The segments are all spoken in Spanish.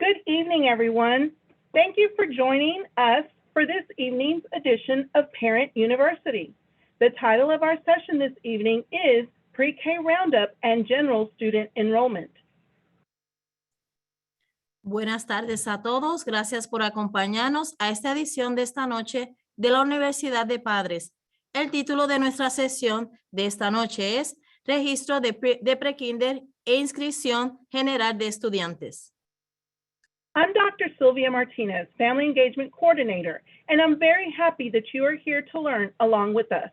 Good evening, everyone. Thank you for joining us for this evening's edition of Parent University. The title of our session this evening is Pre-K Roundup and General Student Enrollment. Buenas tardes a todos. Gracias por acompañarnos a esta edición de esta noche de la Universidad de Padres. El título de nuestra sesión de esta noche es Registro de Prekinder e Inscripción General de Estudiantes. I'm Dr. Sylvia Martinez, Family Engagement Coordinator, and I'm very happy that you are here to learn along with us.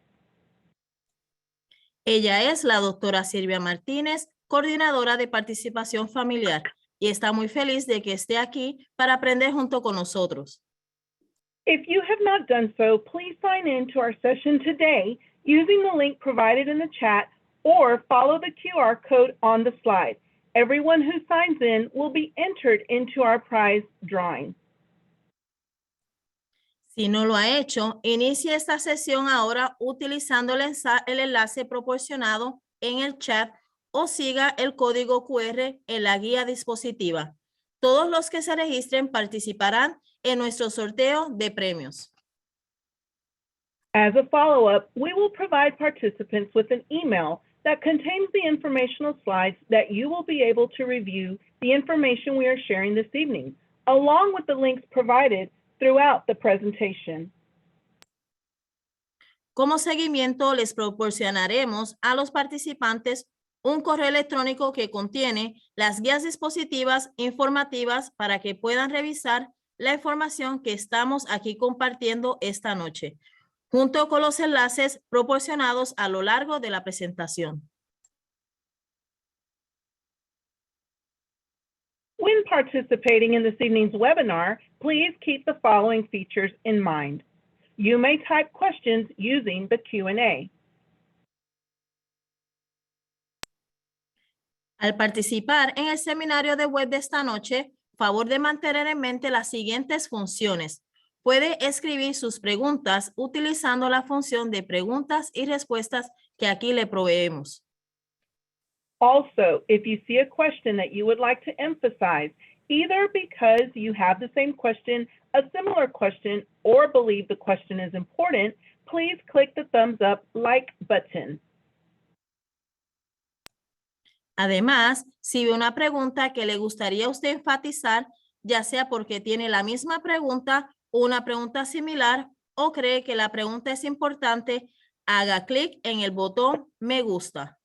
Ella es la doctora Silvia Martínez, coordinadora de participación familiar, y está muy feliz de que esté aquí para aprender junto con nosotros. If you have not done so, please sign in to our session today using the link provided in the chat or follow the QR code on the slide. Everyone who signs in will be entered into our prize drawing. Si no lo ha hecho, inicie esta sesión ahora utilizando el enlace proporcionado en el chat o siga el código QR en la guía dispositiva. Todos los que se registren participarán en nuestro sorteo de premios. As a follow-up, we will provide participants with an email that contains the informational slides that you will be able to review the information we are sharing this evening, along with the links provided throughout the presentation. Como seguimiento, les proporcionaremos a los participantes un correo electrónico que contiene las guías dispositivas informativas para que puedan revisar la información que estamos aquí compartiendo esta noche, junto con los enlaces proporcionados a lo largo de la presentación. When participating in this evening's webinar, please keep the following features in mind. You may type questions using the Q&A. Al participar en el seminario de web de esta noche, favor de mantener en mente las siguientes funciones. Puede escribir sus preguntas utilizando la función de preguntas y respuestas que aquí le proveemos. Also, if you see a question that you would like to emphasize, either because you have the same question, a similar question, or believe the question is important, please click the thumbs up like button. Además, si ve una pregunta que le gustaría a usted enfatizar, ya sea porque tiene la misma pregunta o una pregunta similar o cree que la pregunta es importante, haga clic en el botón me gusta.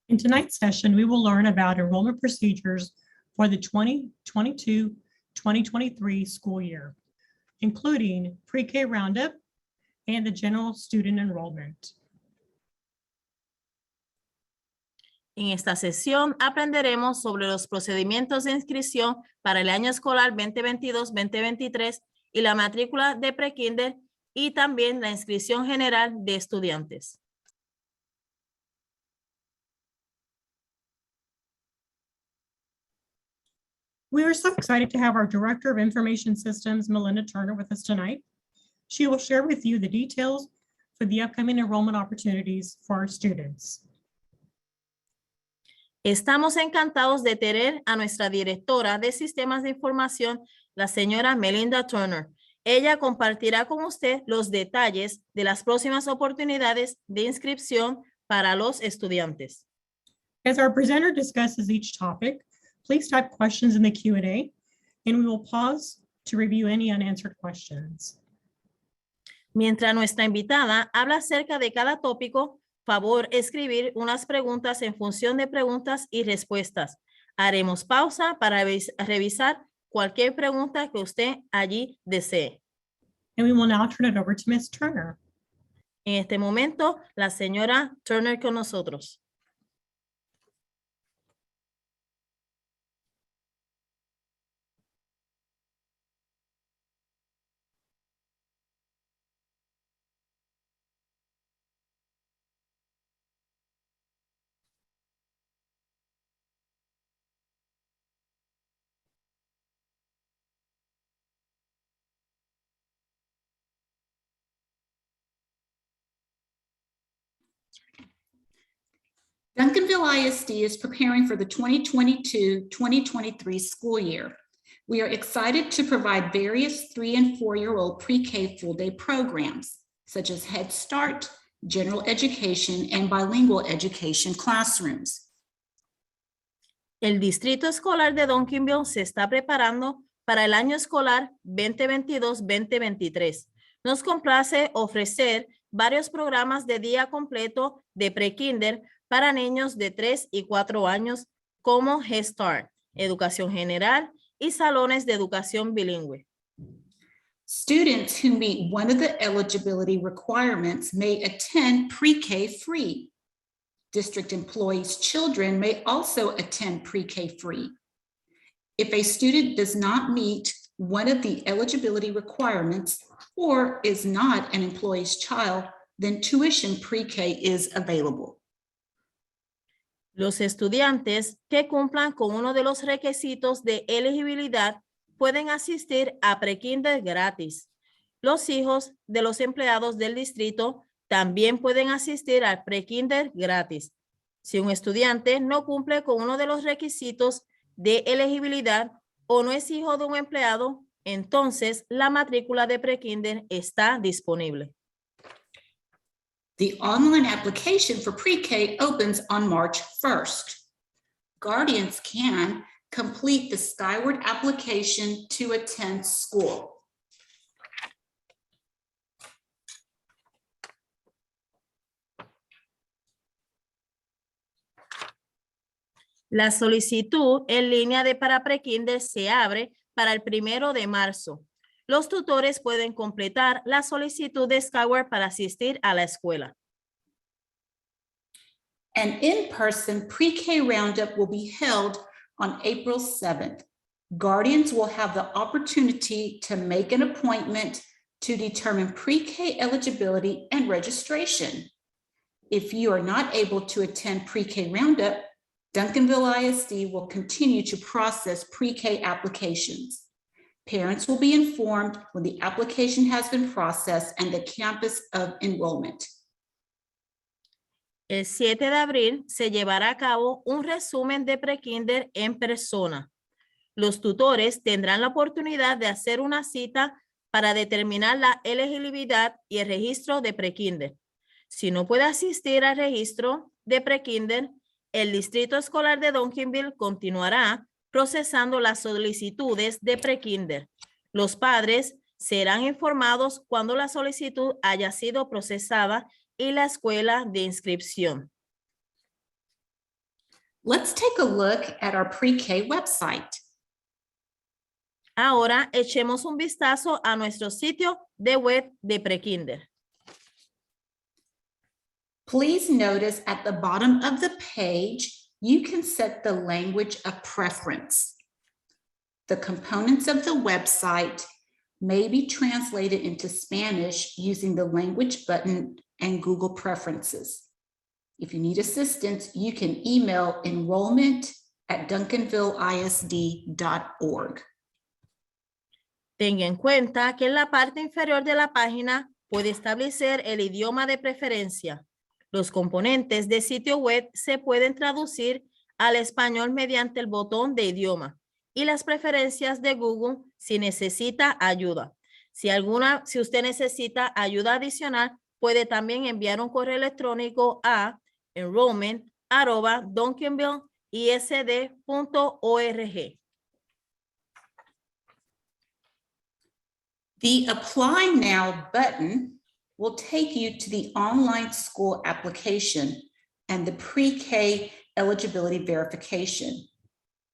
In tonight's session, we will learn about enrollment procedures for the 2022-2023 school year, including pre-K Roundup and the general student enrollment. En esta sesión aprenderemos sobre los procedimientos de inscripción para el año escolar 2022-2023 y la matrícula de prekinder y también la inscripción general de estudiantes. We are so excited to have our Director of Information Systems, Melinda Turner, with us tonight. She will share with you the details for the upcoming enrollment opportunities for our students. Estamos encantados de tener a nuestra directora de sistemas de información, la señora Melinda Turner. Ella compartirá con usted los detalles de las próximas oportunidades de inscripción para los estudiantes. As our presenter discusses each topic, please type questions in the Q&A, and we will pause to review any unanswered questions. Mientras nuestra invitada habla acerca de cada tópico, favor escribir unas preguntas en función de preguntas y respuestas. Haremos pausa para revisar cualquier pregunta que usted allí desee. And we will now turn it over to Ms. Turner. En este momento, la señora Turner con nosotros. Duncanville ISD is preparing for the 2022-2023 school year. We are excited to provide various 3- and 4-year-old pre-K full-day programs, such as Headstart, general education, and bilingual education classrooms. El Distrito Escolar de Duncanville se está preparando para el año escolar 2022-2023. Nos complace ofrecer varios programas de día completo de pre-kinder para niños de 3 y 4 años como Headstart, educación general y salones de educación bilingüe. Students who meet one of the eligibility requirements may attend pre-K free. District employees' children may also attend pre-K free. If a student does not meet one of the eligibility requirements or is not an employee's child, then tuition pre-K is available. Los estudiantes que cumplan con uno de los requisitos de elegibilidad pueden asistir a pre-kinder gratis. Los hijos de los empleados del distrito también pueden asistir al pre-kinder gratis. Si un estudiante no cumple con uno de los requisitos de elegibilidad o no es hijo de un empleado, entonces la matrícula de pre-kinder está disponible. The online application for pre-K opens on March 1st. Guardians can complete the Skyward application to attend school. La solicitud en línea de para pre-kinder se abre para el 1 de marzo. Los tutores pueden completar la solicitud de Skyward para asistir a la escuela. An in-person pre-K roundup will be held on April 7th. Guardians will have the opportunity to make an appointment to determine pre-K eligibility and registration. If you are not able to attend pre-K roundup, Duncanville ISD will continue to process pre-K applications. Parents will be informed when the application has been processed and the campus of enrollment. El 7 de abril se llevará a cabo un resumen de pre-kinder en persona. Los tutores tendrán la oportunidad de hacer una cita para determinar la elegibilidad y el registro de pre-kinder. Si no puede asistir al registro de pre-kinder, el Distrito Escolar de Duncanville continuará procesando las solicitudes de pre-kinder. Los padres serán informados cuando la solicitud haya sido procesada y la escuela de inscripción. Let's take a look at our pre-K website. Ahora echemos un vistazo a nuestro sitio de web de pre-kinder. Please notice at the bottom of the page, you can set the language of preference. The components of the website may be translated into Spanish using the language button and Google Preferences. If you need assistance, you can email enrollment@duncanvilleisd.org. Tenga en cuenta que en la parte inferior de la página puede establecer el idioma de preferencia. Los componentes de sitio web se pueden traducir al español mediante el botón de idioma y las preferencias de Google si necesita ayuda. Si usted necesita ayuda adicional, puede también enviar un correo electrónico a enrollment@duncanvilleisd.org. The Apply Now button will take you to the online school application and the pre-K eligibility verification.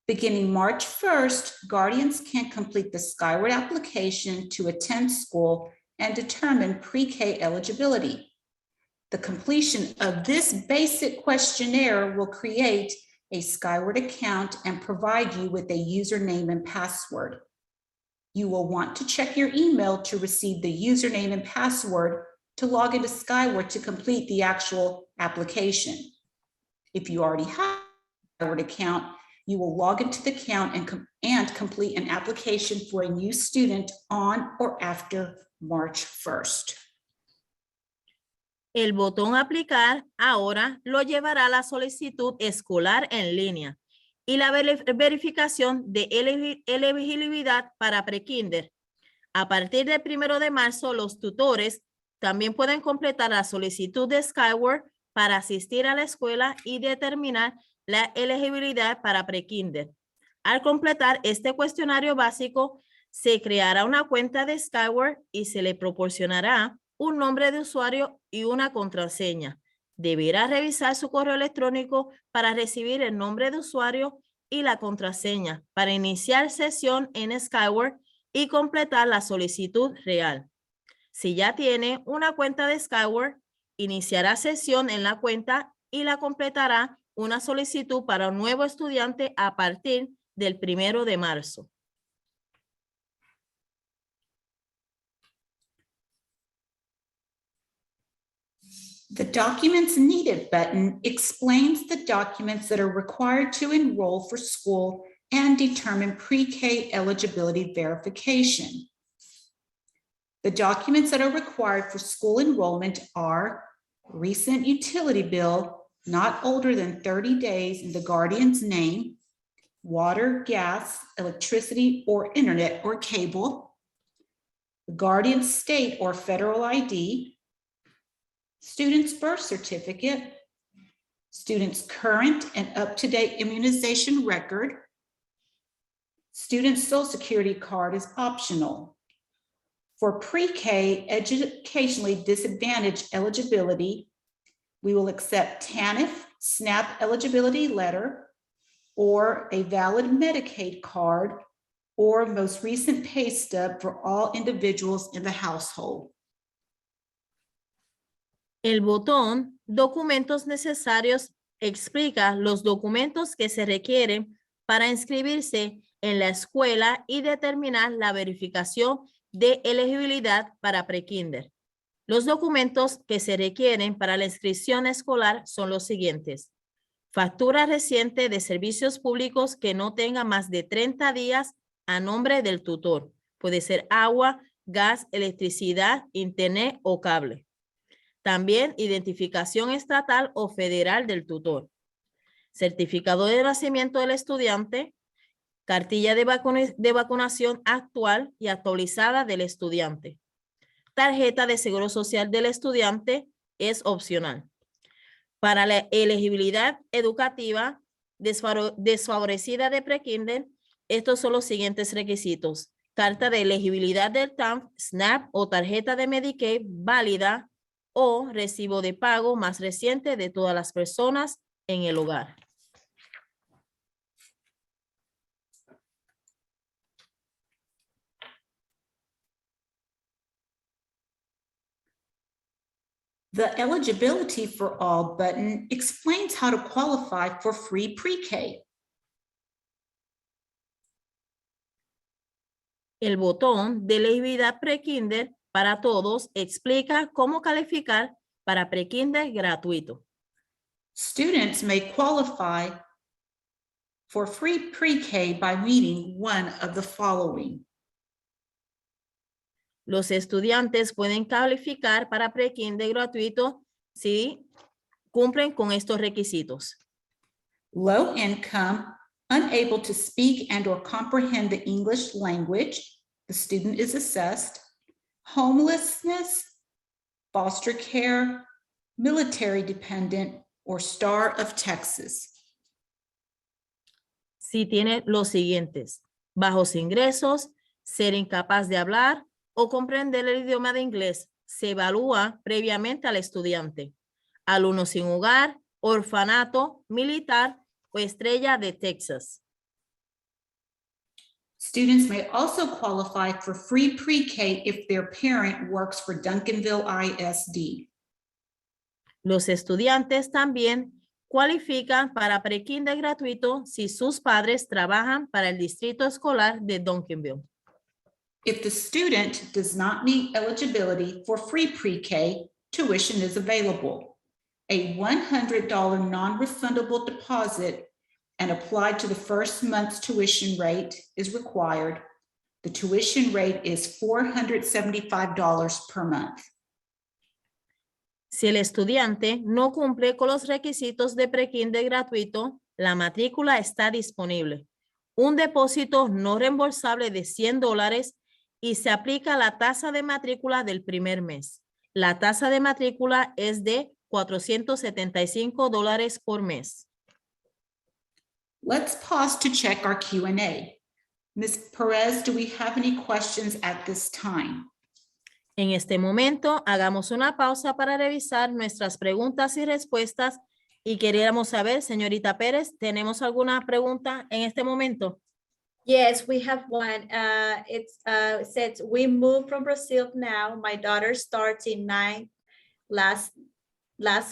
Beginning March 1st, Guardians can complete the Skyward application to attend school and determine pre-K eligibility. The completion of this basic questionnaire will create a Skyward account and provide you with a username and password. You will want to check your email to receive the username and password to log into Skyward to complete the actual application. If you already have a Skyward account, you will log into the account and complete an application for a new student on or after March 1st. El botón aplicar ahora lo llevará a la solicitud escolar en línea y la verificación de elegibilidad para prekinder. A partir del 1 de marzo, los tutores también pueden completar la solicitud de Skyward para asistir a la escuela y determinar la elegibilidad para prekinder. Al completar este cuestionario básico, se creará una cuenta de Skyward y se le proporcionará un nombre de usuario y una contraseña. Deberá revisar su correo electrónico para recibir el nombre de usuario y la contraseña para iniciar sesión en Skyward y completar la solicitud real. Si ya tiene una cuenta de Skyward, iniciará sesión en la cuenta y la completará una solicitud para un nuevo estudiante a partir del 1 de marzo. The Documents Needed button explains the documents that are required to enroll for school and determine pre-K eligibility verification. The documents that are required for school enrollment are recent utility bill, not older than 30 days in the guardian's name, water, gas, electricity, or internet or cable, the guardian's state or federal ID, student's birth certificate, student's current and up-to-date immunization record. Student's Social Security card is optional. For pre-K educationally disadvantaged eligibility, we will accept TANF, SNAP eligibility letter, or a valid Medicaid card, or most recent pay stub for all individuals in the household. El botón Documentos necesarios explica los documentos que se requieren para inscribirse en la escuela y determinar la verificación de elegibilidad para prekinder. Los documentos que se requieren para la inscripción escolar son los siguientes: factura reciente de servicios públicos que no tenga más de 30 días a nombre del tutor. Puede ser agua, gas, electricidad, internet o cable. También identificación estatal o federal del tutor. Certificado de nacimiento del estudiante, cartilla de vacunación actual y actualizada del estudiante. Tarjeta de seguro social del estudiante es opcional. Para la elegibilidad educativa desfavorecida de prekinder, estos son los siguientes requisitos: carta de elegibilidad del TANF, SNAP o tarjeta de Medicaid válida o recibo de pago más reciente de todas las personas en el hogar. The Eligibility for All button explains how to qualify for free pre-K. El botón de elegibilidad prekinder para todos explica cómo calificar para prekinder gratuito. Students may qualify for free pre-K by meeting one of the following. Los estudiantes pueden calificar para prekinder gratuito si cumplen con estos requisitos: Low income, unable to speak and or comprehend the English language, the student is assessed. Homelessness, foster care, military dependent, or Star of Texas. Si tiene los siguientes: bajos ingresos, ser incapaz de hablar o comprender el idioma de inglés. Se evalúa previamente al estudiante. Alumno sin hogar, orfanato, militar o estrella de Texas. Students may also qualify for free pre-K if their parent works for Duncanville ISD. Los estudiantes también cualifican para prekinder gratuito si sus padres trabajan para el distrito escolar de Duncanville. If the student does not meet eligibility for free pre-K, tuition is available. A $100 non-refundable deposit and applied to the first month's tuition rate is required. The tuition rate is $475 per month. Si el estudiante no cumple con los requisitos de prekinder gratuito, la matrícula está disponible. Un depósito no reembolsable de $100 y se aplica la tasa de matrícula del primer mes. La tasa de matrícula es de $475 por mes. Let's pause to check our Q&A. Ms. Perez, do we have any questions at this time? En este momento, hagamos una pausa para revisar nuestras preguntas y respuestas y queríamos saber, señorita Pérez, ¿tenemos alguna pregunta en este momento? Yes, we have one. It says, we moved from Brazil now. My daughter starts in 9 last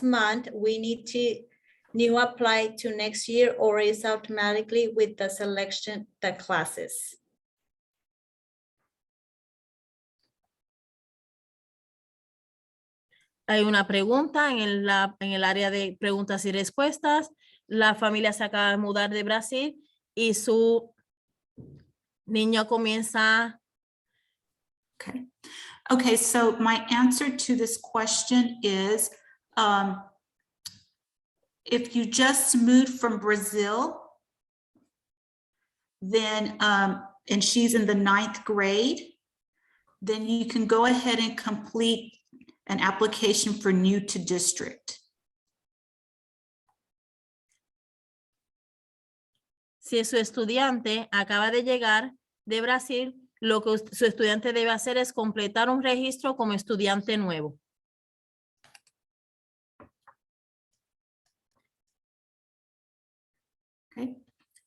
month. We need to new apply to next year, or is automatically with the selection, the classes? Hay una pregunta en el área de preguntas y respuestas. La familia se acaba de mudar de Brasil y su niño comienza. Okay, so my answer to this question is, if you just moved from Brazil, then, and she's in the 9th grade, then you can go ahead and complete an application for new to district. Si su estudiante acaba de llegar de Brasil, lo que su estudiante debe hacer es completar un registro como estudiante nuevo. Okay.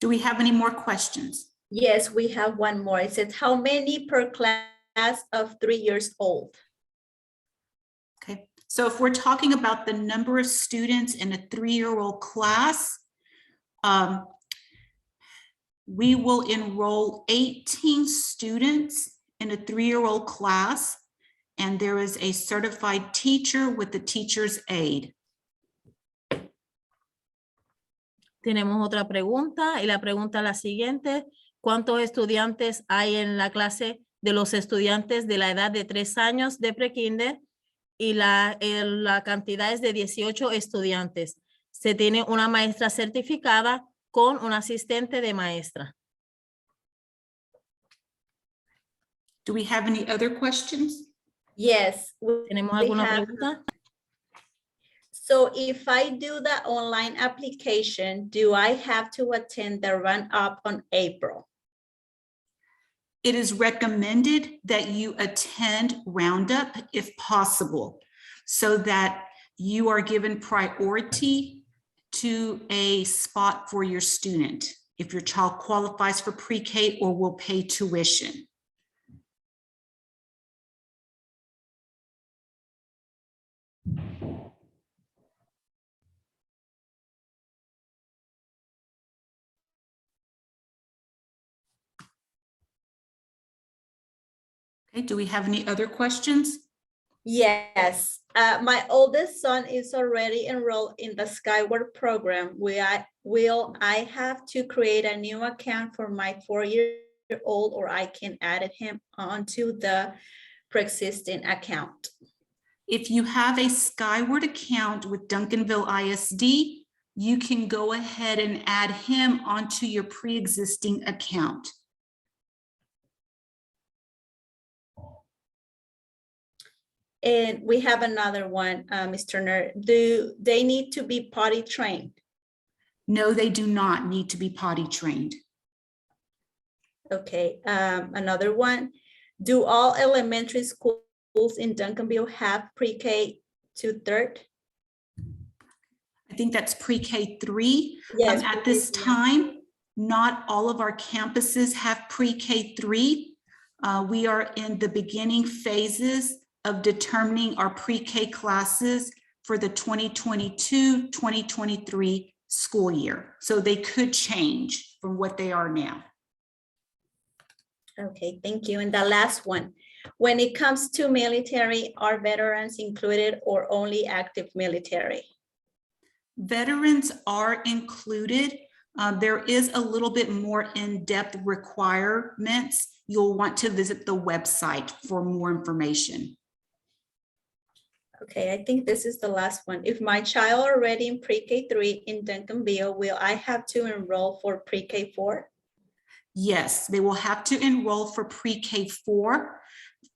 Do we have any more questions? Yes, we have one more. It says, how many per class of 3 years old? Okay, so if we're talking about the number of students in a 3-year-old class, we will enroll 18 students in a 3-year-old class, and there is a certified teacher with the teacher's aide. Tenemos otra pregunta y la pregunta es la siguiente. ¿Cuántos estudiantes hay en la clase de los estudiantes de la edad de 3 años de prekinder? Y la cantidad es de 18 estudiantes. Se tiene una maestra certificada con un asistente de maestra. Do we have any other questions? Yes. ¿Tenemos we alguna have- pregunta? So if I do the online application, do I have to attend the Roundup on April? It is recommended that you attend Roundup if possible, so that you are given priority to a spot for your student if your child qualifies for pre-K or will pay tuition. Okay, do we have any other questions? Yes, my oldest son is already enrolled in the Skyward program. Will I have to create a new account for my 4-year-old, or I can add him onto the pre-existing account? If you have a Skyward account with Duncanville ISD, you can go ahead and add him onto your pre-existing account. And we have another one, Ms. Turner. Do they need to be potty trained? No, they do not need to be potty trained. Okay, another one. Do all elementary schools in Duncanville have pre-K to 3rd? I think that's pre-K 3. Yes. At this time, not all of our campuses have pre-K 3. We are in the beginning phases of determining our pre-K classes for the 2022-2023 school year. So they could change from what they are now. Okay, thank you. And the last one, when it comes to military, are veterans included or only active military? Veterans are included. There is a little bit more in-depth requirements. You'll want to visit the website for more information. Okay, I think this is the last one. If my child already in pre-K3 in Duncanville, will I have to enroll for pre-K4? Yes, they will have to enroll for pre-K4.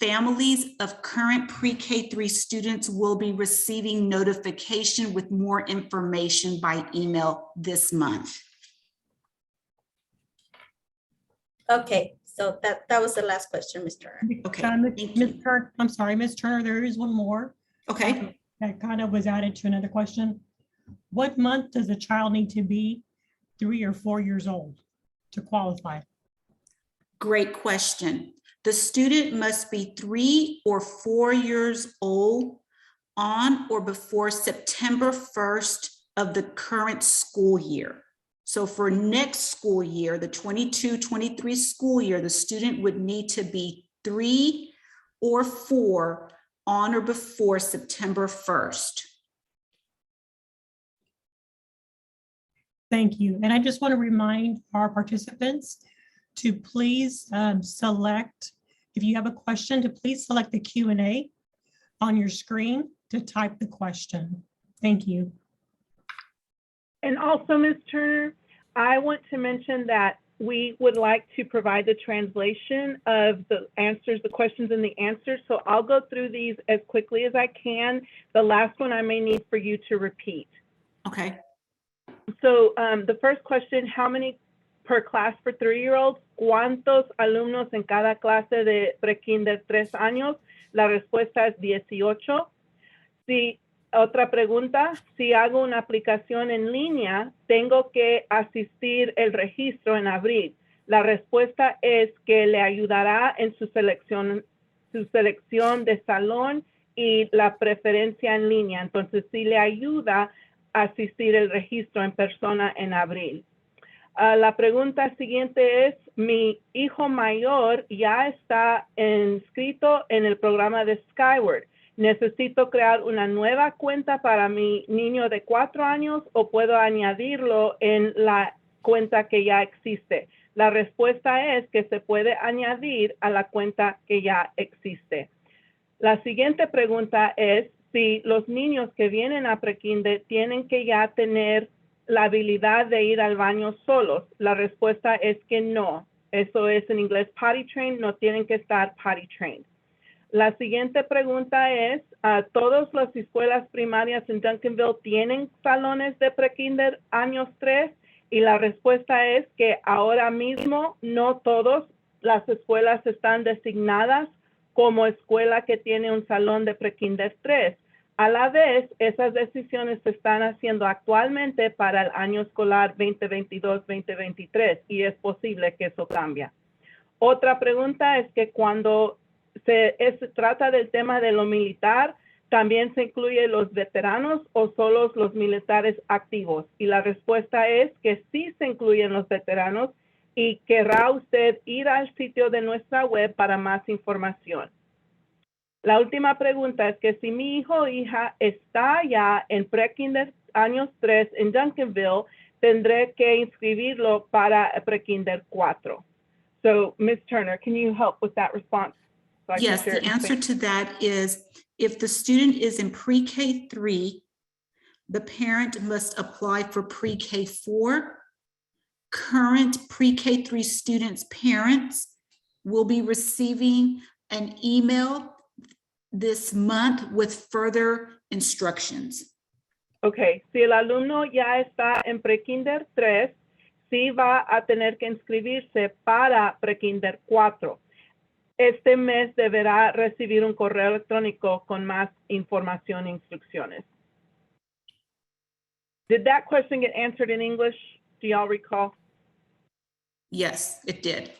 Families of current pre-K3 students will be receiving notification with more information by email this month. Okay, so that was the last question, Ms. Turner. Okay, Ms. thank you. Turner, I'm sorry, Ms. Turner, there is one more. Okay, That kind of was added to another question. What month does a child need to be 3 or 4 years old to qualify? great question. The student must be 3 or 4 years old on or before September 1st of the current school year. So for next school year, the 22-23 school year, the student would need to be 3 or 4 on or before September 1st. Thank you. And I just want to remind our participants to please select, if you have a question, to please select the Q&A on your screen to type the question. Thank you. And also, Ms. Turner, I want to mention that we would like to provide the translation of the answers, the questions and the answers. So I'll go through these as quickly as I can. The last one I may need for you to repeat. Okay. So the first question, how many per class for 3-year-olds? ¿Cuántos alumnos en cada clase de prekinder 3 años? La respuesta es 18. Si, otra pregunta, si hago una aplicación en línea, ¿tengo que asistir el registro en abril? La respuesta es que le ayudará en su selección de salón y la preferencia en línea. Entonces, sí le ayuda a asistir el registro en persona en abril. La pregunta siguiente es, mi hijo mayor ya está inscrito en el programa de Skyward. ¿Necesito crear una nueva cuenta para mi niño de 4 años o puedo añadirlo en la cuenta que ya existe? La respuesta es que se puede añadir a la cuenta que ya existe. La siguiente pregunta es si los niños que vienen a prekinder tienen que ya tener la habilidad de ir al baño solos. La respuesta es que no. Eso es en inglés potty trained, no tienen que estar potty trained. La siguiente pregunta es, ¿todas las escuelas primarias en Duncanville tienen salones de prekinder años 3? Y la respuesta es que ahora mismo no todas las escuelas están designadas como escuela que tiene un salón de prekinder 3. A la vez, esas decisiones se están haciendo actualmente para el año escolar 2022-2023 y es posible que eso cambie. Otra pregunta es que cuando se trata del tema de lo militar, ¿también se incluye los veteranos o solo los militares activos? Y la respuesta es que sí se incluyen los veteranos y querrá usted ir al sitio de nuestra web para más información. La última pregunta es que si mi hijo o hija está ya en prekinder años 3 en Duncanville, tendré que inscribirlo para prekinder 4. So, Ms. Turner, can you help with that response? So Yes, the answer to that is if the student is in pre-K3, the parent must apply for pre-K4. Current pre-K3 students' parents will be receiving an email this month with further instructions. Okay, si el alumno ya está en prekinder 3, sí va a tener que inscribirse para prekinder 4. Este mes deberá recibir un correo electrónico con más información e instrucciones. Did that question get answered in English? Do y'all recall? Yes, it did.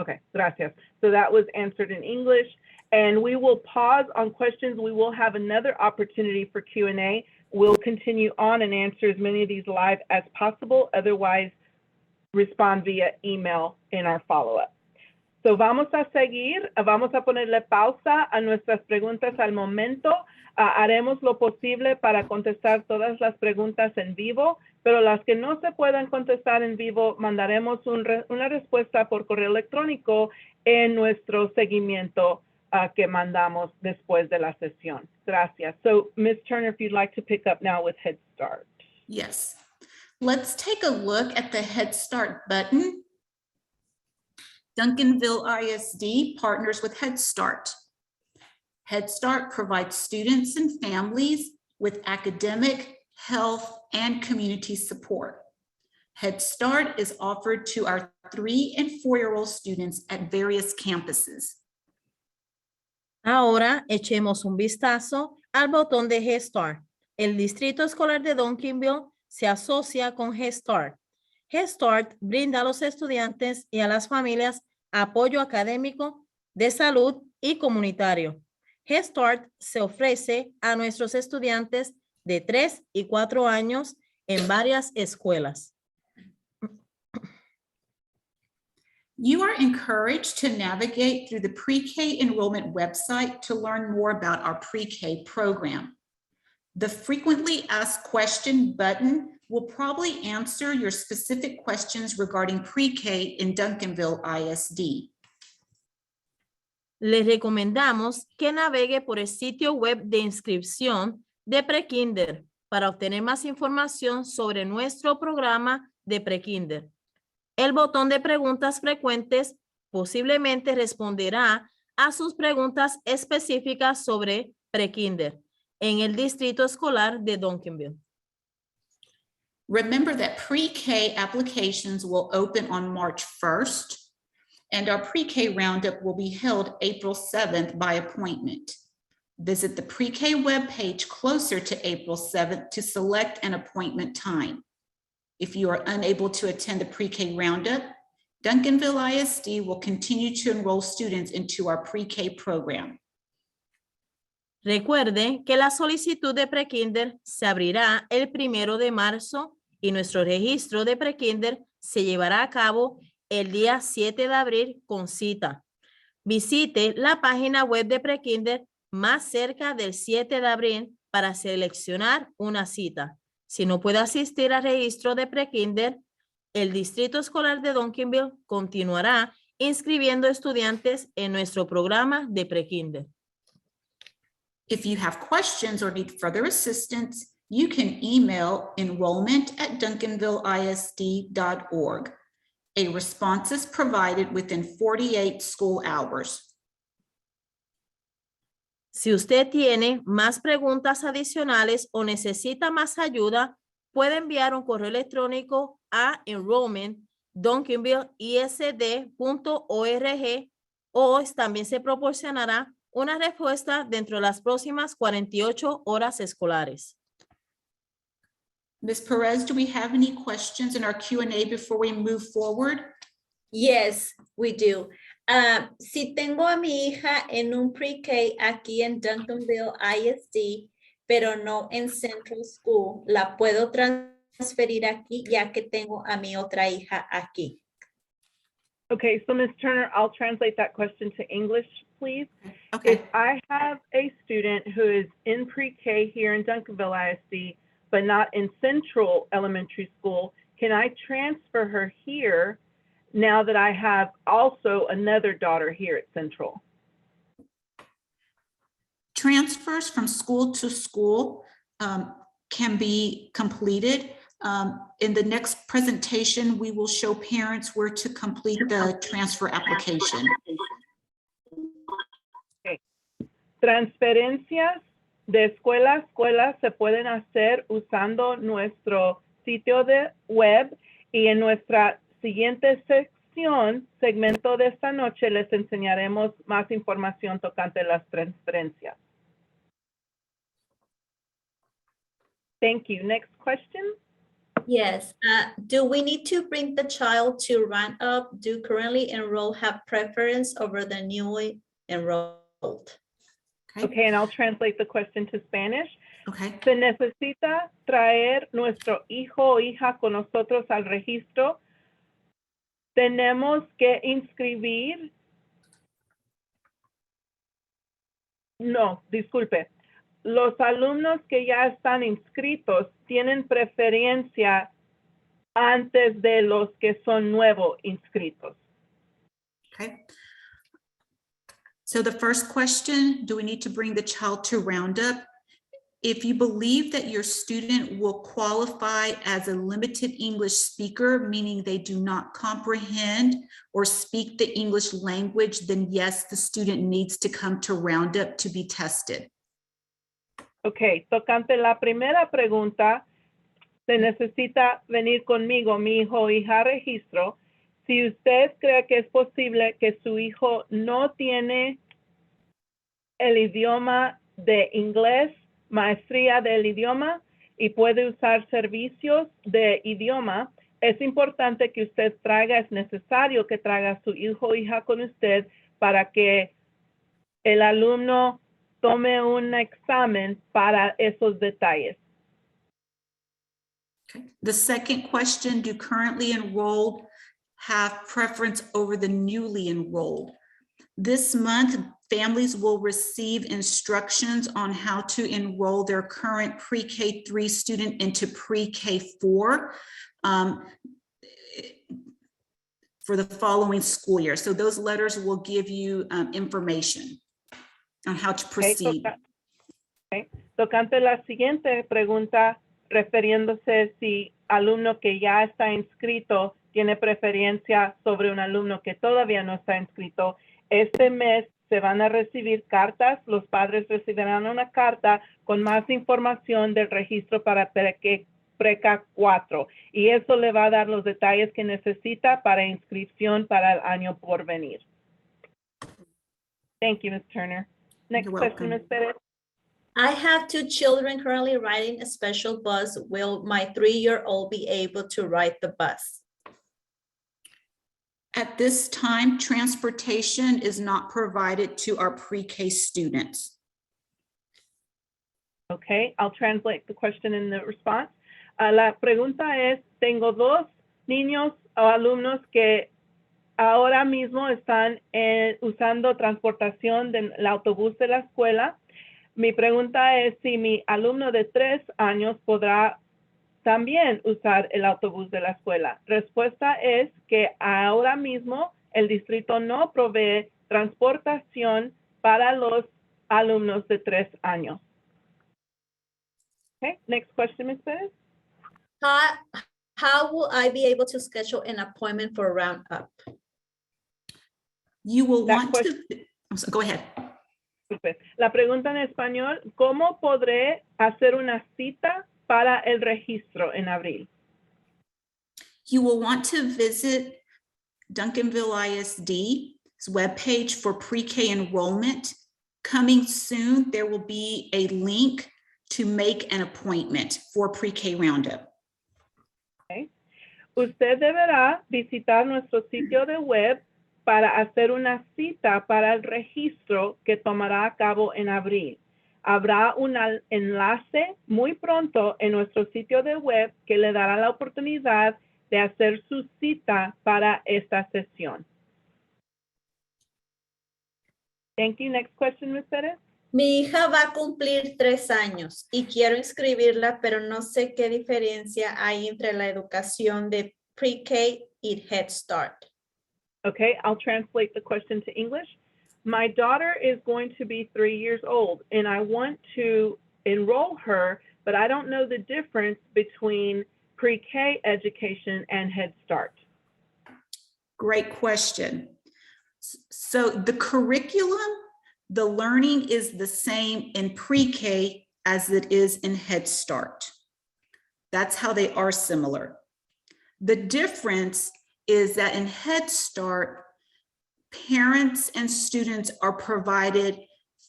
Okay, gracias. So that was answered in English. And we will pause on questions. We will have another opportunity for Q&A. We'll continue on and answer as many of these live as possible. Otherwise, respond via email in our follow-up. So vamos a seguir, vamos a ponerle pausa a nuestras preguntas al momento. Haremos lo posible para contestar todas las preguntas en vivo, pero las que no se puedan contestar en vivo, mandaremos una respuesta por correo electrónico en nuestro seguimiento que mandamos después de la sesión. Gracias. So, Ms. Turner, if you'd like to pick up now with Head Start. Yes. Let's take a look at the Head Start button. Duncanville ISD partners with Head Start. Head Start provides students and families with academic, health, and community support. Head Start is offered to our 3- and 4-year-old students at various campuses. Ahora echemos un vistazo al botón de Headstart. El Distrito Escolar de Duncanville se asocia con Headstart. Headstart brinda a los estudiantes y a las familias apoyo académico, de salud y comunitario. Headstart se ofrece a nuestros estudiantes de 3 y 4 años en varias escuelas. You are encouraged to navigate through the pre-K enrollment website to learn more about our pre-K program. The frequently asked question button will probably answer your specific questions regarding pre-K in Duncanville ISD. Les recomendamos que navegue por el sitio web de inscripción de Prekinder para obtener más información sobre nuestro programa de Prekinder. El botón de preguntas frecuentes posiblemente responderá a sus preguntas específicas sobre Prekinder en el Distrito Escolar de Duncanville. Remember that pre-K applications will open on March 1st, and our pre-K roundup will be held April 7th by appointment. Visit the pre-K webpage closer to April 7th to select an appointment time. If you are unable to attend the pre-K roundup, Duncanville ISD will continue to enroll students into our pre-K program. Recuerde que la solicitud de Prekinder se abrirá el 1 de marzo y nuestro registro de Prekinder se llevará a cabo el día 7 de abril con cita. Visite la página web de Prekinder más cerca del 7 de abril para seleccionar una cita. Si no puede asistir al registro de Prekinder, el Distrito Escolar de Duncanville continuará inscribiendo estudiantes en nuestro programa de Prekinder. If you have questions or need further assistance, you can email enrollment@duncanvilleisd.org. A response is provided within 48 school hours. Si usted tiene más preguntas adicionales o necesita más ayuda, puede enviar un correo electrónico a enrollment@duncanvilleisd.org o también se proporcionará una respuesta dentro de las próximas 48 horas escolares. Ms. Perez, do we have any questions in our Q&A before we move forward? Yes, we do. Si tengo a mi hija en un pre-K aquí en Duncanville ISD, pero no en Central School, ¿la puedo transferir aquí ya que tengo a mi otra hija aquí? Okay, so Ms. Turner, I'll translate that question to English, please. Okay. If I have a student who is in pre-K here in Duncanville ISD, but not in Central Elementary School, can I transfer her here now that I have also another daughter here at Central? Transfers from school to school can be completed. In the next presentation, we will show parents where to complete the transfer application. Okay. Transferencias de escuela a escuela se pueden hacer usando nuestro sitio de web y en nuestra siguiente segmento de esta noche les enseñaremos más información tocante las transferencias. Thank you. Next question. Yes. Do we need to bring the child to Roundup? Do currently enrolled have preference over the newly enrolled? Okay, and I'll translate the question to Spanish. Okay. Se necesita traer nuestro hijo o hija con nosotros al registro. Tenemos que inscribir. No, disculpe. Los alumnos que ya están inscritos tienen preferencia antes de los que son nuevos inscritos. Okay. So the first question, do we need to bring the child to Roundup? If you believe that your student will qualify as a limited English speaker, meaning they do not comprehend or speak the English language, then yes, the student needs to come to Roundup to be tested. Ok, tocante la primera pregunta, se necesita venir conmigo, mi hijo o hija a registro. Si usted cree que es posible que su hijo no tiene el idioma de inglés, maestría del idioma y puede usar servicios de idioma, es importante que usted traiga, es necesario que traiga a su hijo o hija con usted para que el alumno tome un examen para esos detalles. Okay. The second question, do currently enrolled have preference over the newly enrolled? This month, families will receive instructions on how to enroll their current pre-K3 student into pre-K4 for the following school year. So those letters will give you information on how to proceed. Okay. Tocante la siguiente pregunta, refiriéndose si alumno que ya está inscrito tiene preferencia sobre un alumno que todavía no está inscrito. Este mes se van a recibir cartas, los padres recibirán una carta con más información del registro para Preca 4 y eso le va a dar los detalles que necesita para inscripción para el año por venir. Thank you, Ms. Turner. Next You're question, welcome. Ms. Perez. I have 2 children currently riding a special bus. Will my 3-year-old be able to ride the bus? At this time, transportation is not provided to our pre-K students. Okay, I'll translate the question in the response. La pregunta es, tengo 2 niños o alumnos que ahora mismo están usando transportación del autobús de la escuela. Mi pregunta es si mi alumno de 3 años podrá también usar el autobús de la escuela. Respuesta es que ahora mismo el distrito no provee transportación para los alumnos de 3 años. Okay, next question, Ms. Perez. How will I be able to schedule an appointment for Roundup? You will That want to, I'm sorry, go ahead. La pregunta en español, ¿cómo podré hacer una cita para el registro en abril? You will want to visit Duncanville ISD's webpage for pre-K enrollment. Coming soon, there will be a link to make an appointment for pre-K Roundup. Okay. Usted deberá visitar nuestro sitio de web para hacer una cita para el registro que tomará a cabo en abril. Habrá un enlace muy pronto en nuestro sitio de web que le dará la oportunidad de hacer su cita para esta sesión. Thank you. Next question, Ms. Perez. Mi hija va a cumplir 3 años y quiero inscribirla, pero no sé qué diferencia hay entre la educación de pre-K y Headstart. Okay, I'll translate the question to English. My daughter is going to be 3 years old and I want to enroll her, but I don't know the difference between pre-K education and Head Start. Great question. So the curriculum, the learning is the same in pre-K as it is in Head Start. That's how they are similar. The difference is that in Head Start, parents and students are provided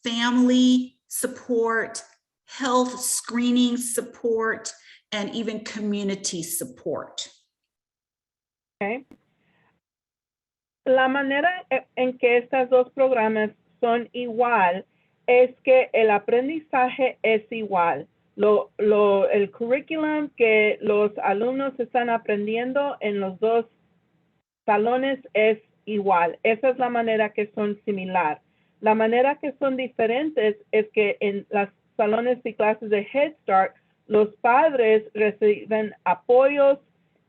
family support, health screening support, and even community support. Okay. La manera en que estos 2 programas son igual es que el aprendizaje es igual. El curriculum que los alumnos están aprendiendo en los 2 salones es igual. Esa es la manera que son similar. La manera que son diferentes es que en los salones y clases de Head Start, los padres reciben apoyos,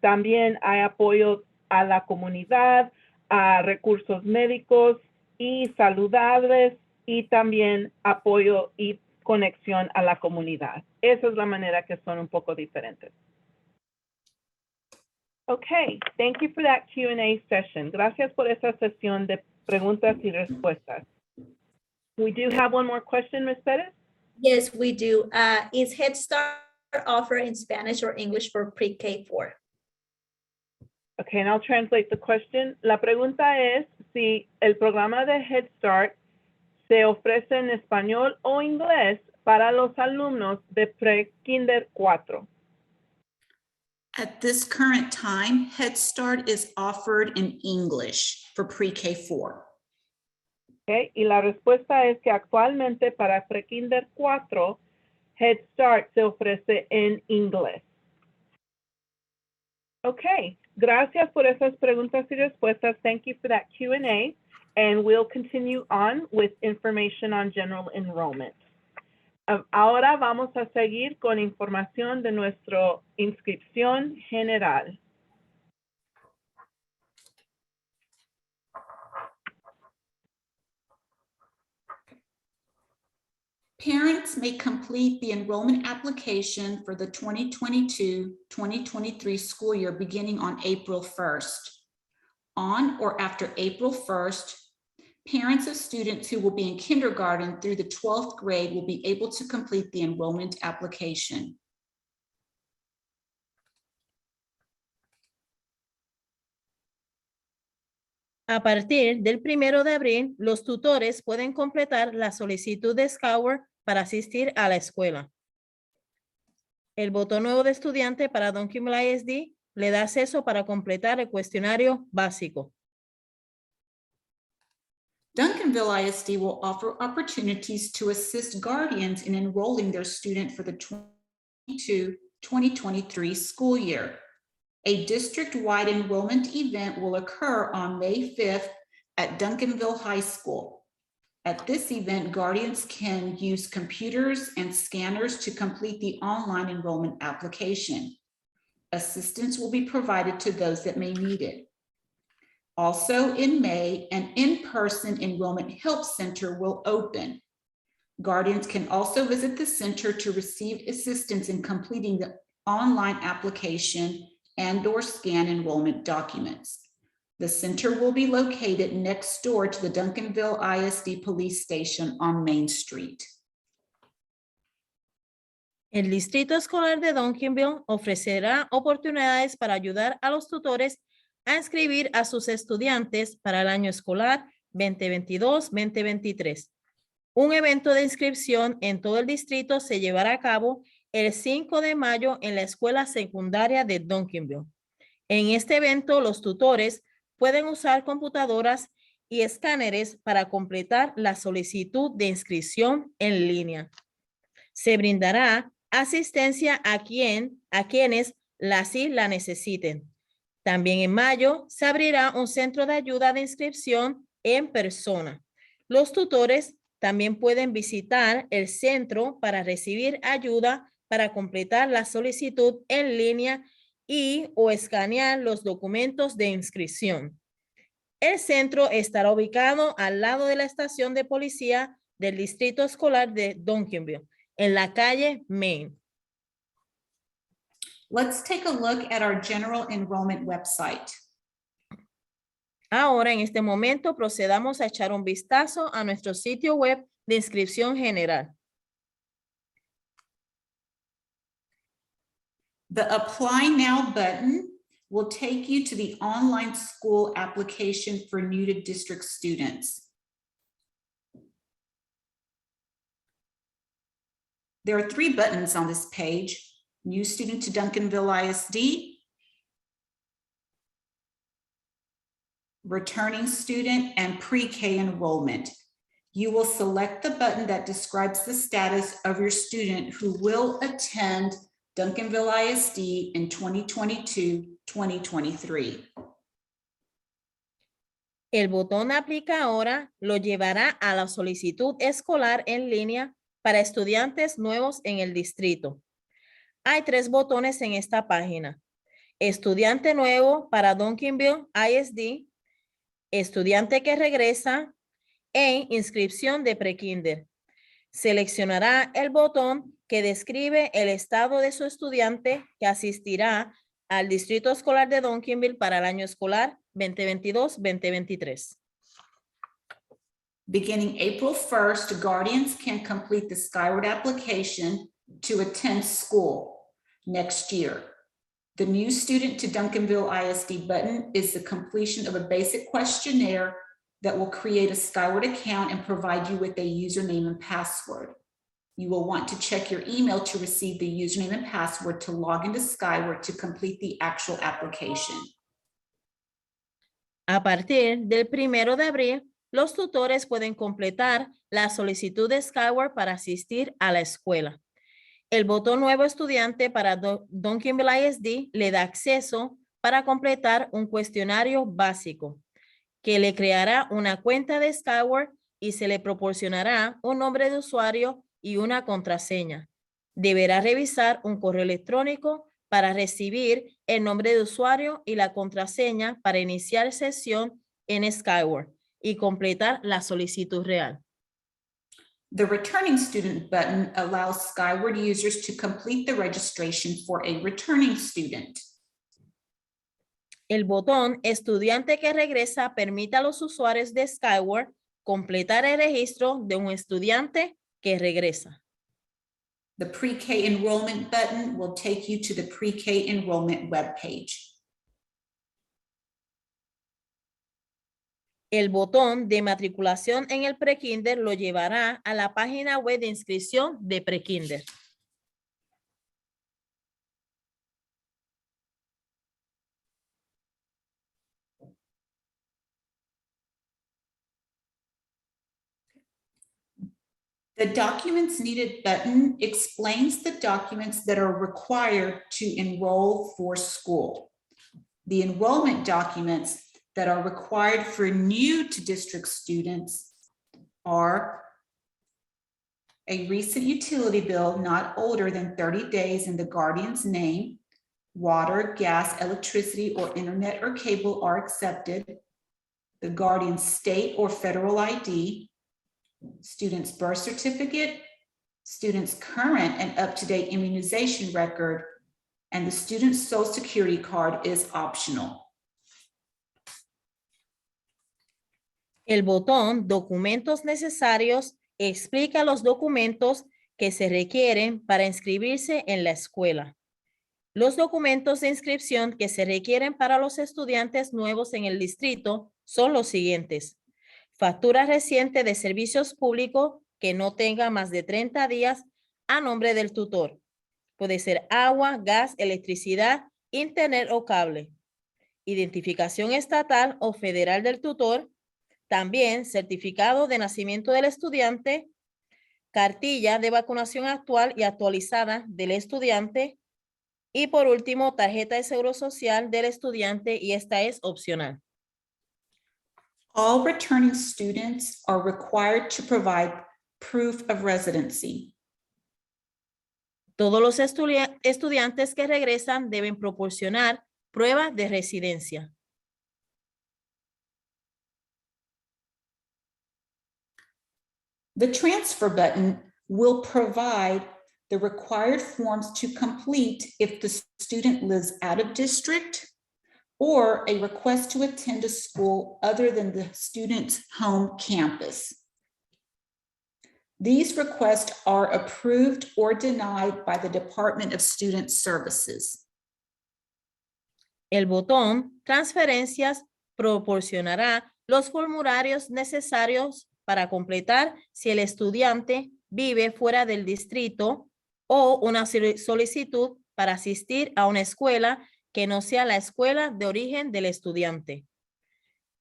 también hay apoyo a la comunidad, a recursos médicos y saludables y también apoyo y conexión a la comunidad. Esa es la manera que son un poco diferentes. Okay, thank you for that Q&A session. Gracias por esa sesión de preguntas y respuestas. We do have one more question, Ms. Perez. Yes, we do. Is Headstart offered in Spanish or English for pre-K4? Okay, and I'll translate the question. La pregunta es si el programa de Head Start se ofrece en español o inglés para los alumnos de pre-kinder 4. At this current time, Head Start is offered in English for pre-K4. Okay, y la respuesta es que actualmente para pre-kinder 4, Head Start se ofrece en inglés. Okay, gracias por esas preguntas y respuestas. Thank you for that Q&A. And we'll continue on with information on general enrollment. Ahora vamos a seguir con información de nuestra inscripción general. Parents may complete the enrollment application for the 2022-2023 school year beginning on April 1st. On or after April 1st, parents of students who will be in kindergarten through the 12th grade will be able to complete the enrollment application. A partir del 1 de abril, los tutores pueden completar la solicitud de Scour para asistir a la escuela. El botón nuevo de estudiante para Duncanville ISD le da acceso para completar el cuestionario básico. Duncanville ISD will offer opportunities to assist guardians in enrolling their student for the 2022-2023 school year. A district-wide enrollment event will occur on May 5th at Duncanville High School. At this event, guardians can use computers and scanners to complete the online enrollment application. Assistance will be provided to those that may need it. Also in May, an in-person enrollment help center will open. Guardians can also visit the center to receive assistance in completing the online application and/or scan enrollment documents. The center will be located next door to the Duncanville ISD Police Station on Main Street. El Distrito Escolar de Duncanville ofrecerá oportunidades para ayudar a los tutores a inscribir a sus estudiantes para el año escolar 2022-2023. Un evento de inscripción en todo el distrito se llevará a cabo el 5 de mayo en la escuela secundaria de Duncanville. En este evento, los tutores pueden usar computadoras y escáneres para completar la solicitud de inscripción en línea. Se brindará asistencia a quienes la necesiten. También en mayo se abrirá un centro de ayuda de inscripción en persona. Los tutores también pueden visitar el centro para recibir ayuda para completar la solicitud en línea y o escanear los documentos de inscripción. El centro estará ubicado al lado de la estación de policía del Distrito Escolar de Duncanville, en la calle Main. Let's take a look at our general enrollment website. Ahora, en este momento, procedamos a echar un vistazo a nuestro sitio web de inscripción general. The Apply Now button will take you to the online school application for new to district students. There are 3 buttons on this page: New Student to Duncanville ISD, Returning Student, and Pre-K Enrollment. You will select the button that describes the status of your student who will attend Duncanville ISD in 2022-2023. El botón Aplica ahora lo llevará a la solicitud escolar en línea para estudiantes nuevos en el distrito. Hay 3 botones en esta página: Estudiante nuevo para Duncanville ISD, Estudiante que regresa e inscripción de prekinder. Seleccionará el botón que describe el estado de su estudiante que asistirá al Distrito Escolar de Duncanville para el año escolar 2022-2023. Beginning April 1st, guardians can complete the Skyward application to attend school next year. The new Student to Duncanville ISD button is the completion of a basic questionnaire that will create a Skyward account and provide you with a username and password. You will want to check your email to receive the username and password to log into Skyward to complete the actual application. A partir del 1 de abril, los tutores pueden completar la solicitud de Skyward para asistir a la escuela. El botón Nuevo Estudiante para Duncanville ISD le da acceso para completar un cuestionario básico que le creará una cuenta de Skyward y se le proporcionará un nombre de usuario y una contraseña. Deberá revisar un correo electrónico para recibir el nombre de usuario y la contraseña para iniciar sesión en Skyward y completar la solicitud real. The Returning Student button allows Skyward users to complete the registration for a returning student. El botón Estudiante que regresa permite a los usuarios de Skyward completar el registro de un estudiante que regresa. The Pre-K Enrollment button will take you to the Pre-K Enrollment webpage. El botón de matriculación en el prekinder lo llevará a la página web de inscripción de prekinder. The Documents Needed button explains the documents that are required to enroll for school. The enrollment documents that are required for new to district students are a recent utility bill not older than 30 days in the guardian's name, water, gas, electricity, or internet or cable are accepted, the guardian's state or federal ID, student's birth certificate, student's current and up-to-date immunization record, and the student's social security card is optional. El botón Documentos necesarios explica los documentos que se requieren para inscribirse en la escuela. Los documentos de inscripción que se requieren para los estudiantes nuevos en el distrito son los siguientes: factura reciente de servicios públicos que no tenga más de 30 días a nombre del tutor. Puede ser agua, gas, electricidad, internet o cable. Identificación estatal o federal del tutor. También certificado de nacimiento del estudiante, cartilla de vacunación actual y actualizada del estudiante y por último tarjeta de seguro social del estudiante y esta es opcional. All returning students are required to provide proof of residency. Todos los estudiantes que regresan deben proporcionar pruebas de residencia. The transfer button will provide the required forms to complete if the student lives out of district or a request to attend a school other than the student's home campus. These requests are approved or denied by the Department of Student Services. El botón Transferencias proporcionará los formularios necesarios para completar si el estudiante vive fuera del distrito o una solicitud para asistir a una escuela que no sea la escuela de origen del estudiante.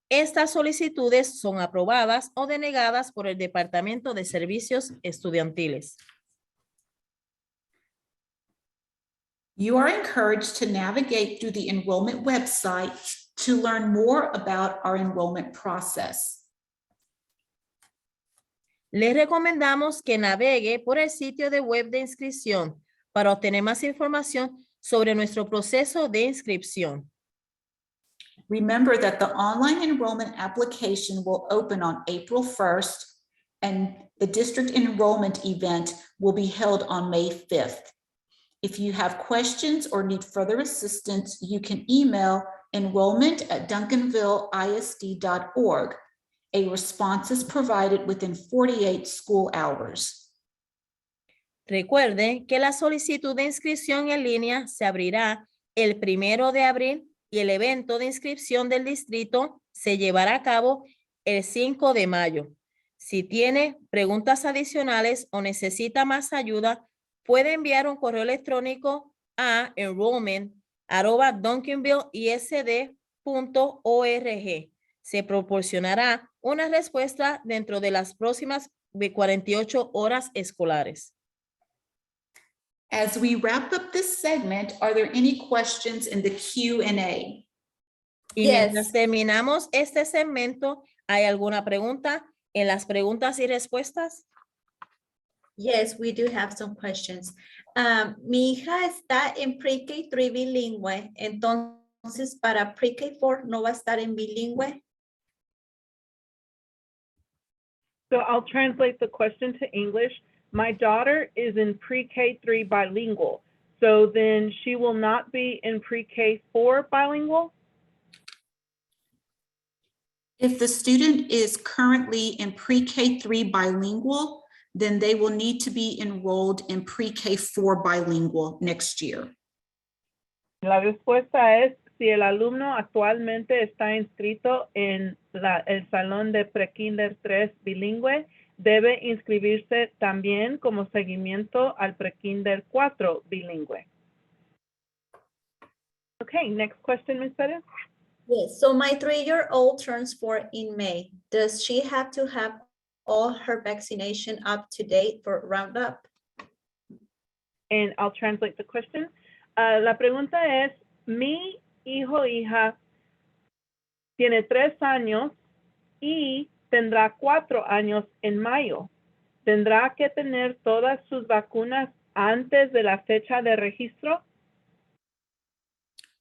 Estas solicitudes son aprobadas o denegadas por el Departamento de Servicios Estudiantiles. You are encouraged to navigate through the enrollment website to learn more about our enrollment process. Les recomendamos que navegue por el sitio de web de inscripción para obtener más información sobre nuestro proceso de inscripción. Remember that the online enrollment application will open on April 1st, and the district enrollment event will be held on May 5th. If you have questions or need further assistance, you can email enrollment@duncanvilleisd.org. A response is provided within 48 school hours. Recuerde que la solicitud de inscripción en línea se abrirá el 1 de abril y el evento de inscripción del distrito se llevará a cabo el 5 de mayo. Si tiene preguntas adicionales o necesita más ayuda, puede enviar un correo electrónico a enrollment@duncanvilleisd.org. Se proporcionará una respuesta dentro de las próximas 48 horas escolares. As we wrap up this segment, are there any questions in the Q&A? Y mientras terminamos este segmento, ¿hay alguna pregunta en las preguntas y respuestas? Yes, we do have some questions. Mi hija está en pre-K3 bilingüe, entonces para pre-K4 no va a estar en bilingüe. So I'll translate the question to English. My daughter is in pre-K3 bilingual. So then she will not be in pre-K4 bilingual? If the student is currently in pre-K3 bilingual, then they will need to be enrolled in pre-K4 bilingual next year. La respuesta es, si el alumno actualmente está inscrito en el salón de pre-kinder 3 bilingüe, debe inscribirse también como seguimiento al pre-kinder 4 bilingüe. Okay, next question, Ms. Perez. Yes, so my 3-year-old turns 4 in May. Does she have to have all her vaccination up to date for Roundup? And I'll translate the question. La pregunta es, mi hijo o hija tiene 3 años y tendrá 4 años en mayo. ¿Tendrá que tener todas sus vacunas antes de la fecha de registro?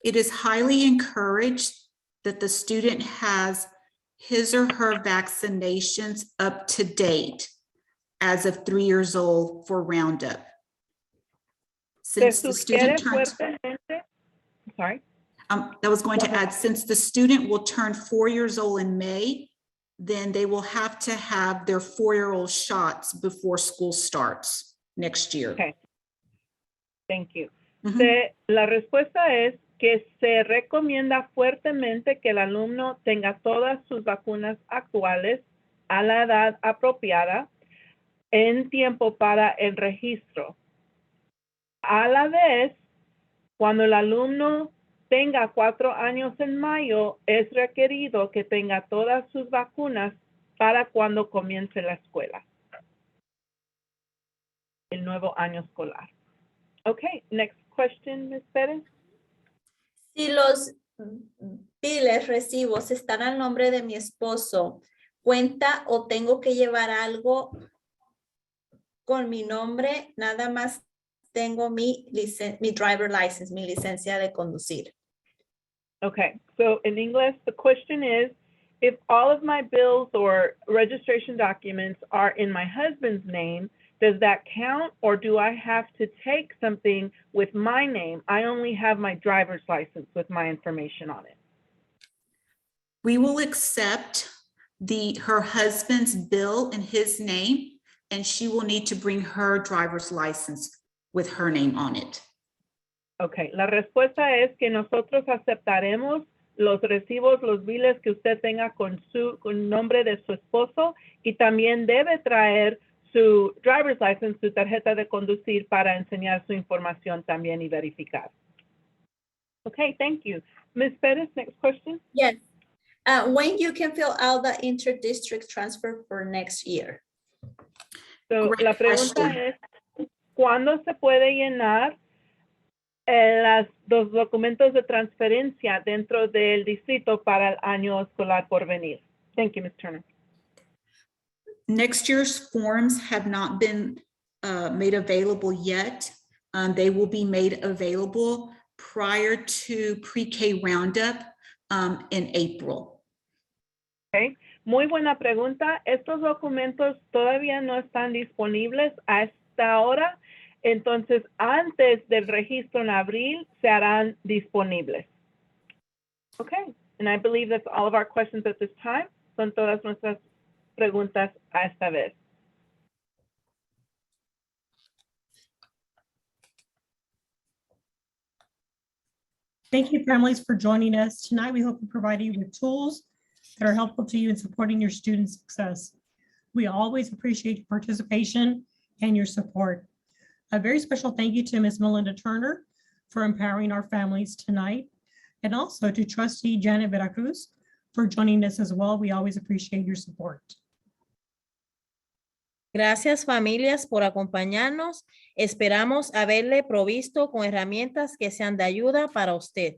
It is highly encouraged that the student has his or her vaccinations up to date as of 3 years old for Roundup. Since the student turns, Sorry. I was going to add, since the student will turn 4 years old in May, then they will have to have their 4-year-old shots before school starts next year. Okay. Thank you. Mhm. La respuesta es que se recomienda fuertemente que el alumno tenga todas sus vacunas actuales a la edad apropiada en tiempo para el registro. A la vez, cuando el alumno tenga 4 años en mayo, es requerido que tenga todas sus vacunas para cuando comience la escuela, el nuevo año escolar. Okay, next question, Ms. Perez. Si los biles, recibos están al nombre de mi esposo, ¿cuenta o tengo que llevar algo con mi nombre? Nada más tengo mi driver license, mi licencia de conducir. Okay, so in English, the question is, if all of my bills or registration documents are in my husband's name, does that count, or do I have to take something with my name? I only have my driver's license with my information on it. We will accept her husband's bill in his name, and she will need to bring her driver's license with her name on it. Okay, la respuesta es que nosotros aceptaremos los recibos, los biles que usted tenga con nombre de su esposo, y también debe traer su driver's license, su tarjeta de conducir, para enseñar su información también y verificar. Okay, thank you. Ms. Perez, next question. Yes. When you can fill out the inter-district transfer for next year? So, Great la pregunta question. es, ¿cuándo se puede llenar los documentos de transferencia dentro del distrito para el año escolar por venir? Thank you, Ms. Turner. Next year's forms have not been made available yet. They will be made available prior to pre-K Roundup. in April. Okay. Muy buena pregunta. Estos documentos todavía no están disponibles hasta ahora. Entonces, antes del registro en abril, se harán disponibles. Okay. And I believe that's all of our questions at this time. Son todas nuestras preguntas a esta vez. Thank you, families, for joining us tonight. We hope we provide you with tools that are helpful to you in supporting your student success. We always appreciate your participation and your support. A very special thank you to Ms. Melinda Turner for empowering our families tonight, and also to Trustee Janet Veracruz for joining us as well. We always appreciate your support. Gracias, familias, por acompañarnos. Esperamos haberle provisto con herramientas que sean de ayuda para usted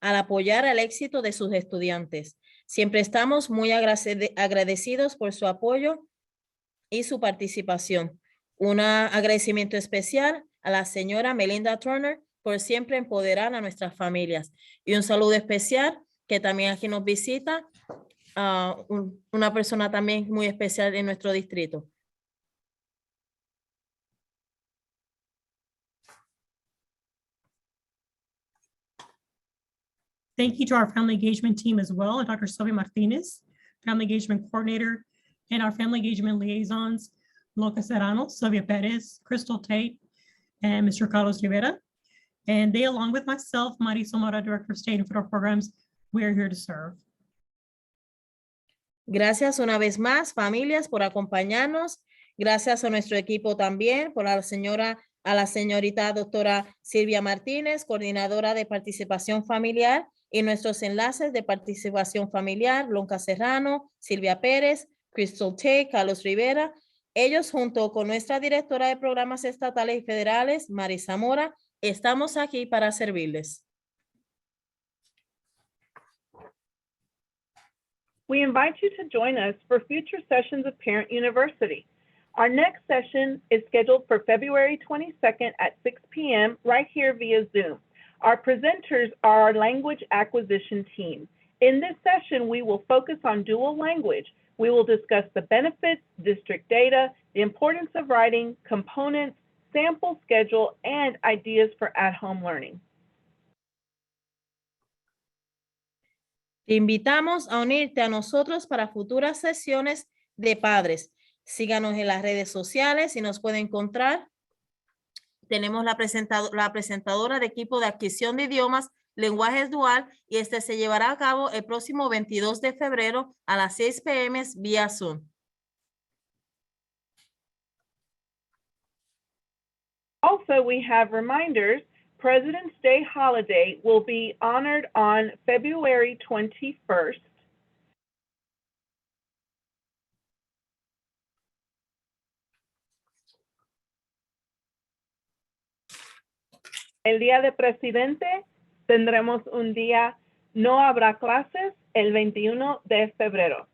al apoyar el éxito de sus estudiantes. Siempre estamos muy agradecidos por su apoyo y su participación. Un agradecimiento especial a la señora Melinda Turner por siempre empoderar a nuestras familias. Y un saludo especial que también aquí nos visita una persona también muy especial en nuestro distrito. Thank you to our family engagement team as well, and Dr. Sylvia Martinez, family engagement coordinator, and our family engagement liaisons, Loca Serrano, Sylvia Perez, Crystal Tate, and Mr. Carlos Rivera. And they, along with myself, Marisol Mora, Director of State and Federal Programs, we are here to serve. Gracias una vez más, familias, por acompañarnos. Gracias a nuestro equipo también, por a la señorita doctora Silvia Martínez, coordinadora de participación familiar, y nuestros enlaces de participación familiar, Lonca Serrano, Silvia Pérez, Crystal Tate, Carlos Rivera. Ellos, junto con nuestra directora de programas estatales y federales, Marisa Mora, estamos aquí para servirles. We invite you to join us for future sessions of Parent University. Our next session is scheduled for February 22nd at 6 p.m. right here via Zoom. Our presenters are our language acquisition team. In this session, we will focus on dual language. We will discuss the benefits, district data, the importance of writing, components, sample schedule, and ideas for at-home learning. Te invitamos a unirte a nosotros para futuras sesiones de padres. Síganos en las redes sociales y nos puede encontrar. Tenemos la presentadora de equipo de adquisición de idiomas, lenguajes dual, y este se llevará a cabo el próximo 22 de febrero a las 6 p.m. vía Zoom. Also, we have reminders. President's Day holiday will be honored on February 21st. El Día de Presidente tendremos un día, no habrá clases, el 21 de febrero.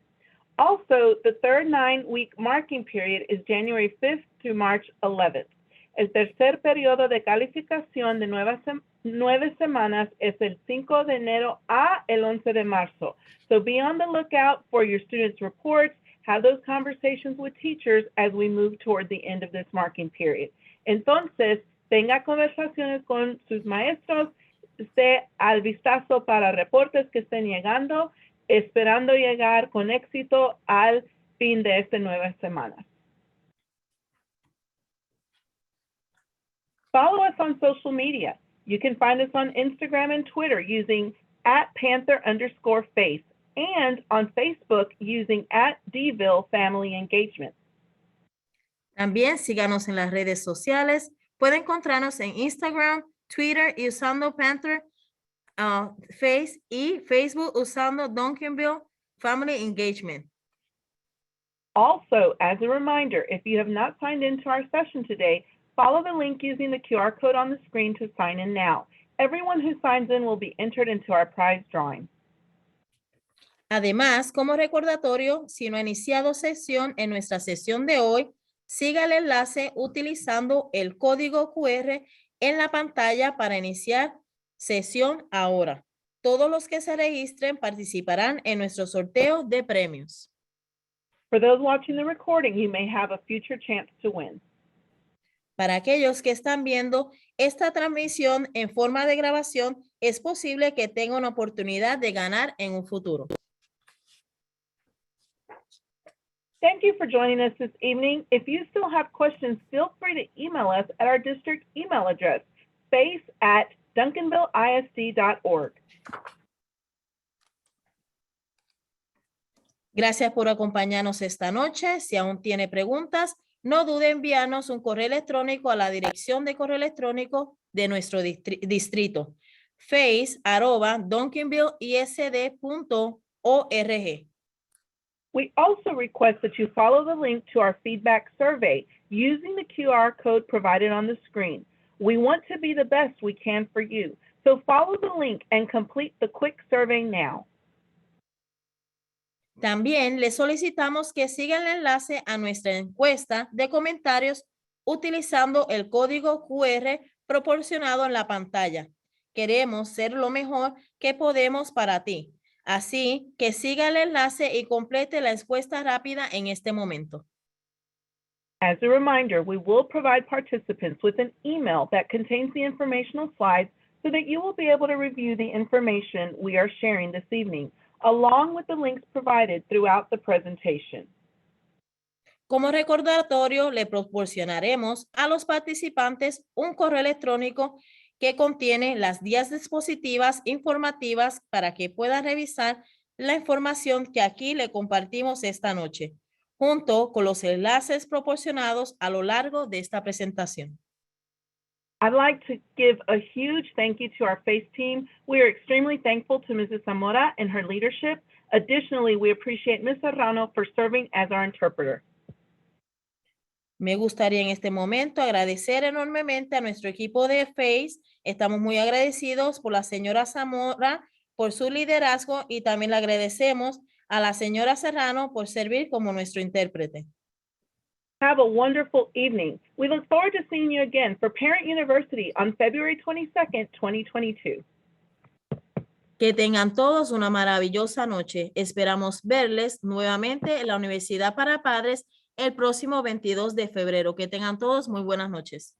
Also, the third 9-week marking period is January 5th through March 11th. El tercer periodo de calificación de 9 semanas es el 5 de enero a el 11 de marzo. So be on the lookout for your students' reports, have those conversations with teachers as we move toward the end of this marking period. Entonces, tenga conversaciones con sus maestros, esté al vistazo para reportes que estén llegando, esperando llegar con éxito al fin de estas 9 semanas. Follow us on social media. You can find us on Instagram and Twitter using @Panther_Face and on Facebook using @Dville Family Engagement. También síganos en las redes sociales. Puede encontrarnos en Instagram, Twitter usando Panther Face y Facebook usando Duncanville Family Engagement. Also, as a reminder, if you have not signed into our session today, follow the link using the QR code on the screen to sign in now. Everyone who signs in will be entered into our prize drawing. Además, como recordatorio, si no ha iniciado sesión en nuestra sesión de hoy, siga el enlace utilizando el código QR en la pantalla para iniciar sesión ahora. Todos los que se registren participarán en nuestro sorteo de premios. For those watching the recording, you may have a future chance to win. Para aquellos que están viendo esta transmisión en forma de grabación, es posible que tengan una oportunidad de ganar en un futuro. Thank you for joining us this evening. If you still have questions, feel free to email us at our district email address, space@duncanvilleisd.org. Gracias por acompañarnos esta noche. Si aún tiene preguntas, no dude en enviarnos un correo electrónico a la dirección de correo electrónico de nuestro distrito, face@duncanvilleisd.org. We also request that you follow the link to our feedback survey using the QR code provided on the screen. We want to be the best we can for you, so follow the link and complete the quick survey now. También le solicitamos que siga el enlace a nuestra encuesta de comentarios utilizando el código QR proporcionado en la pantalla. Queremos ser lo mejor que podemos para ti. Así que siga el enlace y complete la encuesta rápida en este momento. As a reminder, we will provide participants with an email that contains the informational slides so that you will be able to review the information we are sharing this evening, along with the links provided throughout the presentation. Como recordatorio, le proporcionaremos a los participantes un correo electrónico que contiene las guías dispositivas informativas para que puedan revisar la información que aquí le compartimos esta noche, junto con los enlaces proporcionados a lo largo de esta presentación. I'd like to give a huge thank you to our FACE team. We are extremely thankful to Mrs. Zamora and her leadership. Additionally, we appreciate Ms. Serrano for serving as our interpreter. Me gustaría en este momento agradecer enormemente a nuestro equipo de FACE. Estamos muy agradecidos por la señora Zamora por su liderazgo y también le agradecemos a la señora Serrano por servir como nuestro intérprete. Have a wonderful evening. We look forward to seeing you again for Parent University on February 22nd, 2022. Que tengan todos una maravillosa noche. Esperamos verles nuevamente en la Universidad para Padres el próximo 22 de febrero. Que tengan todos muy buenas noches.